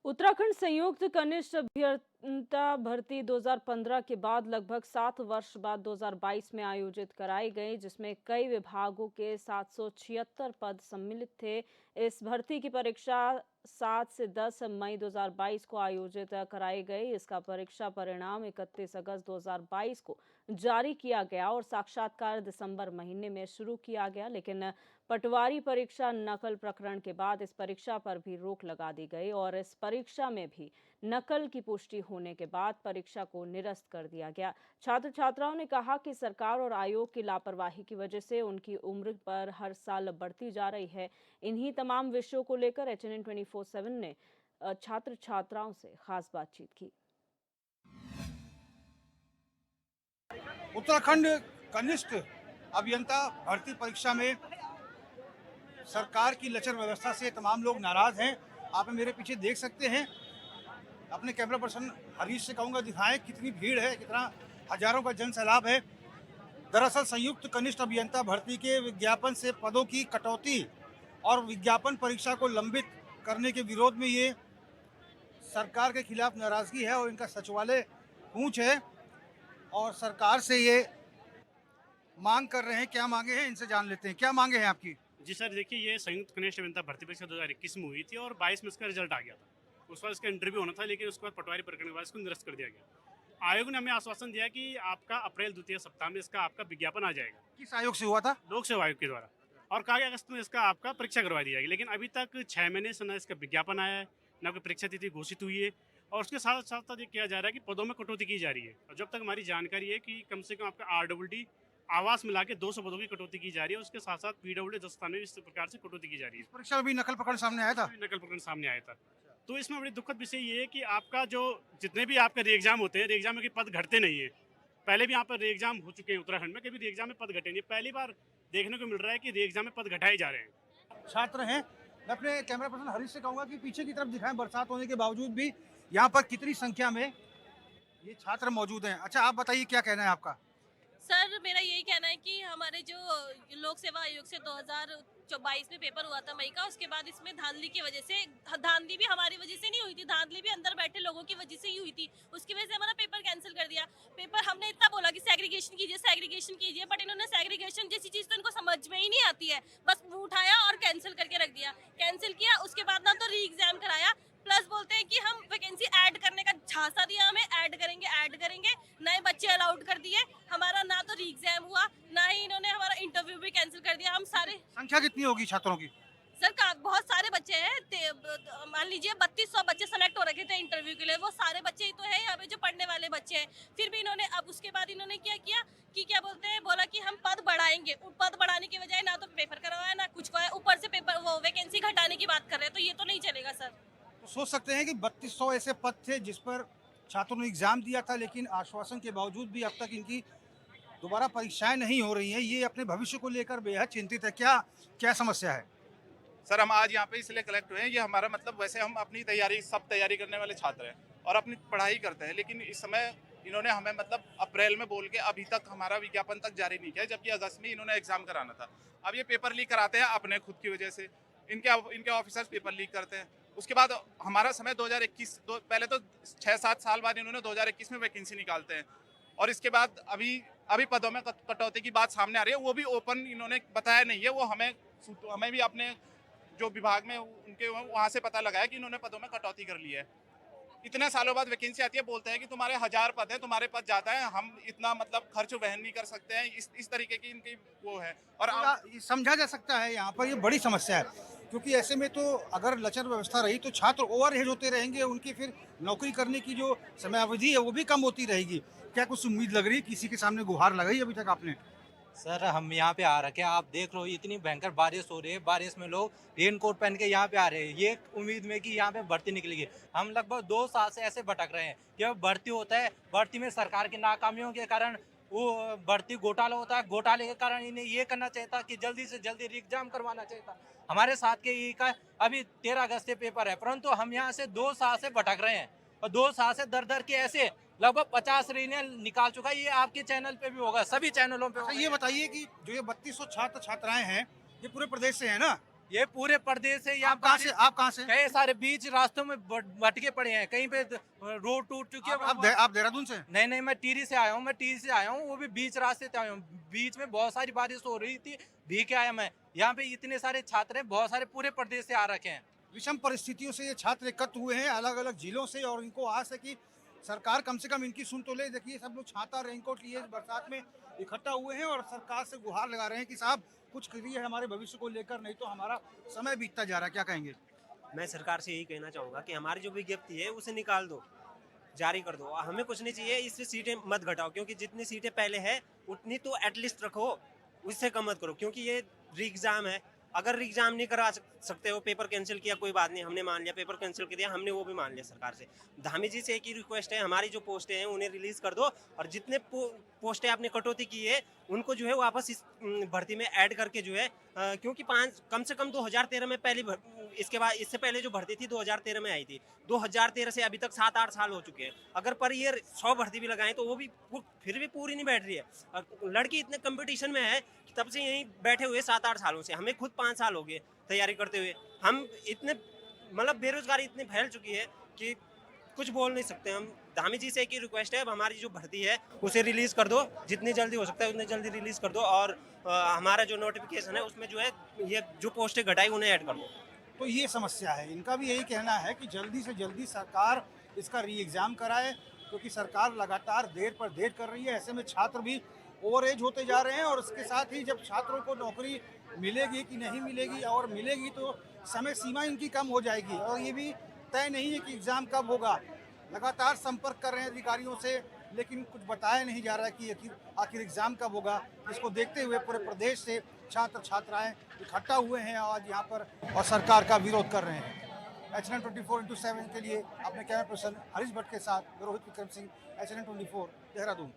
उत्तराखंड संयुक्त कनिष्ठ अभियंता भर्ती 2015 के बाद लगभग 7 वर्ष बाद 2022 में आयोजित कराई गई, जिसमें कई विभागों के 776 पद सम्मिलित थे। इस भर्ती की परीक्षा 7 से 10 मई 2022 को आयोजित कराई गई। इसका परीक्षा परिणाम 31 अगस्त 2022 को जारी किया गया और साक्षात्कार दिसंबर महीने में शुरू किया गया, लेकिन पटवारी परीक्षा नकल प्रकरण के बाद इस परीक्षा पर भी रोक लगा दी गई और इस परीक्षा में भी नकल की पुष्टि होने के बाद परीक्षा को निरस्त कर दिया गया। छात्र छात्राओं ने कहा कि सरकार और आयोग की लापरवाही की वजह से उनकी उम्र पर हर साल बढ़ती जा रही है। इन्हीं तमाम विषयों को लेकर HNN 24/7 ने छात्र छात्राओं से खास बातचीत की। उत्तराखंड कनिष्ठ अभियंता भर्ती परीक्षा में सरकार की लचर व्यवस्था से तमाम लोग नाराज हैं। आप मेरे पीछे देख सकते हैं। अपने कैमरा पर्सन हरीश से कहूँगा दिखाएं कितनी भीड़ है, कितना हजारों का जन सैलाब है। दरअसल संयुक्त कनिष्ठ अभियंता भर्ती के विज्ञापन से पदों की कटौती और विज्ञापन परीक्षा को लंबित करने के विरोध में ये सरकार के खिलाफ नाराजगी है और इनका सचिवालय कूच है और सरकार से ये मांग कर रहे हैं। क्या मांगे हैं इनसे जान लेते हैं। क्या मांगे हैं आपकी? जी सर, देखिए ये संयुक्त कनिष्ठ अभियंता भर्ती परीक्षा 2021 में हुई थी और 22 में इसका रिजल्ट आ गया था। उस बाद इसका इंटरव्यू होना था, लेकिन उसके बाद पटवारी प्रकरण के बाद इसको निरस्त कर दिया गया। आयोग ने हमें आश्वासन दिया कि आपका अप्रैल द्वितीय सप्ताह में इसका आपका विज्ञापन आ जाएगा। किस आयोग से हुआ था? लोक सेवा आयोग के द्वारा। और कहा गया अगस्त में इसका आपका परीक्षा करवा दी जाएगी, लेकिन अभी तक 6 महीने से न इसका विज्ञापन आया है, न कोई परीक्षा तिथि घोषित हुई है। और उसके साथ साथ ये किया जा रहा है कि पदों में कटौती की जा रही है। और जब तक हमारी जानकारी है कि कम से कम आपका RWD आवास मिला के 200 पदों की कटौती की जा रही है। उसके साथ साथ PWD 10 स्थानों में इस प्रकार से कटौती की जा रही है। परीक्षा में भी नकल प्रकरण सामने आया था। नकल प्रकरण सामने आया था। तो इसमें बड़ी दुखद विषय ये है कि आपका जो जितने भी आपके री एग्जाम होते हैं, री एग्जाम में पद घटते नहीं है। पहले भी यहाँ पर री एग्जाम हो चुके हैं उत्तराखंड में, कभी री एग्जाम में पद घटे नहीं। पहली बार देखने को मिल रहा है कि री एग्जाम में पद घटाए जा रहे हैं। छात्र हैं। मैं अपने कैमरा पर्सन हरीश से कहूँगा कि पीछे की तरफ दिखाएं। बरसात होने के बावजूद भी यहाँ पर कितनी संख्या में ये छात्र मौजूद हैं। अच्छा, आप बताइए क्या कहना है आपका? सर, मेरा यही कहना है कि हमारे जो लोक सेवा आयोग से 2022 में पेपर हुआ था मई का, उसके बाद इसमें धांधली की वजह से, धांधली भी हमारी वजह से नहीं हुई थी, धांधली भी अंदर बैठे लोगों की वजह से ही हुई थी। उसकी वजह से हमारा पेपर कैंसिल कर दिया। पेपर हमने इतना बोला कि सेग्रीगेशन कीजिए, बट इन्होंने सेग्रीगेशन जैसी चीज तो इनको समझ में ही नहीं आती है। बस मुंह उठाया और कैंसिल करके रख दिया। कैंसिल किया, उसके बाद ना तो री एग्जाम कराया, प्लस बोलते हैं कि हम वैकेंसी ऐड करने का झांसा दिया, हमें ऐड करेंगे। नए बच्चे अलाउड कर दिए। हमारा ना तो री एग्जाम हुआ, ना ही इन्होंने हमारा इंटरव्यू भी कैंसिल कर दिया। हम सारे संख्या कितनी होगी छात्रों की? सर बहुत सारे बच्चे हैं। मान लीजिए 3200 बच्चे सेलेक्ट हो रखे थे इंटरव्यू के लिए। वो सारे बच्चे ही तो है यहाँ पे जो पढ़ने वाले बच्चे हैं। फिर भी इन्होंने अब उसके बाद इन्होंने क्या किया कि क्या बोलते हैं, बोला कि हम पद बढ़ाएंगे। पद बढ़ाने के बजाय ना तो पेपर करवाया ना कुछ करवाया, ऊपर से पेपर वो वैकेंसी घटाने की बात कर रहे हैं। तो ये तो नहीं चलेगा सर। तो सोच सकते हैं कि 3200 ऐसे पद थे जिस पर छात्रों ने एग्जाम दिया था, लेकिन आश्वासन के बावजूद भी अब तक इनकी दोबारा परीक्षाएं नहीं हो रही हैं। ये अपने भविष्य को लेकर बेहद चिंतित है। क्या क्या समस्या है? सर, हम आज यहाँ पे इसलिए कलेक्ट हुए हैं, ये हमारा मतलब वैसे हम अपनी तैयारी करने वाले छात्र हैं और अपनी पढ़ाई करते हैं, लेकिन इस समय इन्होंने हमें मतलब अप्रैल में बोल के अभी तक हमारा विज्ञापन तक जारी नहीं किया, जबकि अगस्त में इन्होंने एग्जाम कराना था। अब ये पेपर लीक कराते हैं अपने खुद की वजह से। इनके ऑफिसर्स पेपर लीक करते हैं। उसके बाद हमारा समय 2021 पहले तो 6-7 साल बाद इन्होंने 2021 में वैकेंसी निकालते हैं और इसके बाद अभी पदों में कटौती की बात सामने आ रही है। वो भी ओपन इन्होंने बताया नहीं है। वो हमें भी अपने जो विभाग में उनके वहाँ से पता लगा है कि इन्होंने पदों में कटौती कर ली है। इतने सालों बाद वैकेंसी आती है, बोलते हैं कि तुम्हारे 1000 पद हैं, तुम्हारे पद जाता है, हम इतना मतलब खर्च वहन नहीं कर सकते हैं। इस तरीके की इनकी वो है। और ये समझा जा सकता है यहाँ पर ये बड़ी समस्या है, क्योंकि ऐसे में तो अगर लचर व्यवस्था रही तो छात्र ओवरहेड होते रहेंगे। उनकी फिर नौकरी करने की जो समयावधि है वो भी कम होती रहेगी। क्या कुछ उम्मीद लग रही है? किसी के सामने गुहार लगाई अभी तक आपने? सर, हम यहाँ पे आ रखे हैं, आप देख लो इतनी भयंकर बारिश हो रही है। बारिश में लोग रेन कोट पहन के यहाँ पे आ रहे हैं, ये उम्मीद में कि यहाँ पे भर्ती निकलेगी। हम लगभग 2 साल से ऐसे भटक रहे हैं कि भर्ती होता है, भर्ती में सरकार की नाकामियों के कारण वो भर्ती घोटाला होता है। घोटाले के कारण इन्हें ये करना चाहिए था कि जल्दी से जल्दी री एग्जाम करवाना चाहिए था। हमारे साथ के ये का अभी 13 अगस्त से पेपर है, परंतु हम यहाँ से 2 साल से भटक रहे हैं और 2 साल से दर के ऐसे लगभग 50 रीने निकाल चुका है। ये आपके चैनल पे भी होगा, सभी चैनलों पे होगा। ये बताइए कि जो ये 3200 छात्र छात्राएं हैं, ये पूरे प्रदेश से हैं ना? ये पूरे प्रदेश से यहाँ आप कहाँ से कई सारे बीच रास्तों में भटके पड़े हैं, कहीं पे रोड टूट चुकी है। आप देहरादून से? नहीं, मैं टिहरी से आया हूँ, वो भी बीच रास्ते से आया हूँ। बीच में बहुत सारी बारिश हो रही थी, भीग के आया मैं। यहाँ पे इतने सारे छात्र हैं, बहुत सारे पूरे प्रदेश से आ रखे हैं। विषम परिस्थितियों से ये छात्र एकत्र हुए हैं अलग अलग जिलों से, और इनको आस है कि सरकार कम से कम इनकी सुन तो ले। देखिए सब लोग छाता रेनकोट लिए बरसात में इकट्ठा हुए हैं और सरकार से गुहार लगा रहे हैं कि साहब कुछ करिए हमारे भविष्य को लेकर, नहीं तो हमारा समय बीतता जा रहा है। क्या कहेंगे? मैं सरकार से यही कहना चाहूँगा कि हमारी जो विज्ञप्ति है उसे निकाल दो, जारी कर दो। हमें कुछ नहीं चाहिए, इससे सीटें मत घटाओ, क्योंकि जितनी सीटें पहले है उतनी तो एटलीस्ट रखो, उससे कम मत करो, क्योंकि ये री एग्ज़ाम है। अगर री एग्ज़ाम नहीं करा सकते हो, पेपर कैंसिल किया, कोई बात नहीं, हमने मान लिया, पेपर कैंसिल कर दिया, हमने वो भी मान लिया सरकार से। धामी जी से एक ही रिक्वेस्ट है, हमारी जो पोस्टें हैं उन्हें रिलीज़ कर दो, और जितने पोस्टें आपने कटौती की है उनको जो है वापस इस भर्ती में ऐड करके जो है, क्योंकि कम से कम 2013 में इसके बाद इससे पहले जो भर्ती थी 2013 में आई थी, 2013 से अभी तक 7-8 साल हो चुके हैं। अगर पर ये 100 भर्ती भी लगाएं तो वो फिर भी पूरी नहीं बैठ रही है। लड़की इतने कंपटीशन में है कि तब से यहीं बैठे हुए 7-8 सालों से, हमें खुद 5 साल हो गए तैयारी करते हुए। हम इतने मतलब बेरोजगारी इतनी फैल चुकी है कि कुछ बोल नहीं सकते हम। धामी जी से एक ही रिक्वेस्ट है, अब हमारी जो भर्ती है उसे रिलीज़ कर दो, जितनी जल्दी हो सकता है उतनी जल्दी रिलीज़ कर दो, और हमारा जो नोटिफिकेशन है उसमें जो है ये जो पोस्टें घटाई उन्हें ऐड कर दो। तो ये समस्या है, इनका भी यही कहना है कि जल्दी से जल्दी सरकार इसका री एग्ज़ाम कराए, क्योंकि सरकार लगातार देर पर देर कर रही है। ऐसे में छात्र भी ओवर एज होते जा रहे हैं, और इसके साथ ही जब छात्रों को नौकरी मिलेगी कि नहीं मिलेगी, और मिलेगी तो समय सीमा इनकी कम हो जाएगी, और ये भी तय नहीं है कि एग्ज़ाम कब होगा। लगातार संपर्क कर रहे हैं अधिकारियों से, लेकिन कुछ बताया नहीं जा रहा है कि आखिर एग्ज़ाम कब होगा। इसको देखते हुए पूरे प्रदेश से छात्र छात्राएं इकट्ठा हुए हैं आज यहाँ पर, और सरकार का विरोध कर रहे हैं। HNN 24/7 के लिए अपने कैमरा पर्सन हरीश भट्ट के साथ रोहित विक्रम सिंह, HNN 24 देहरादून।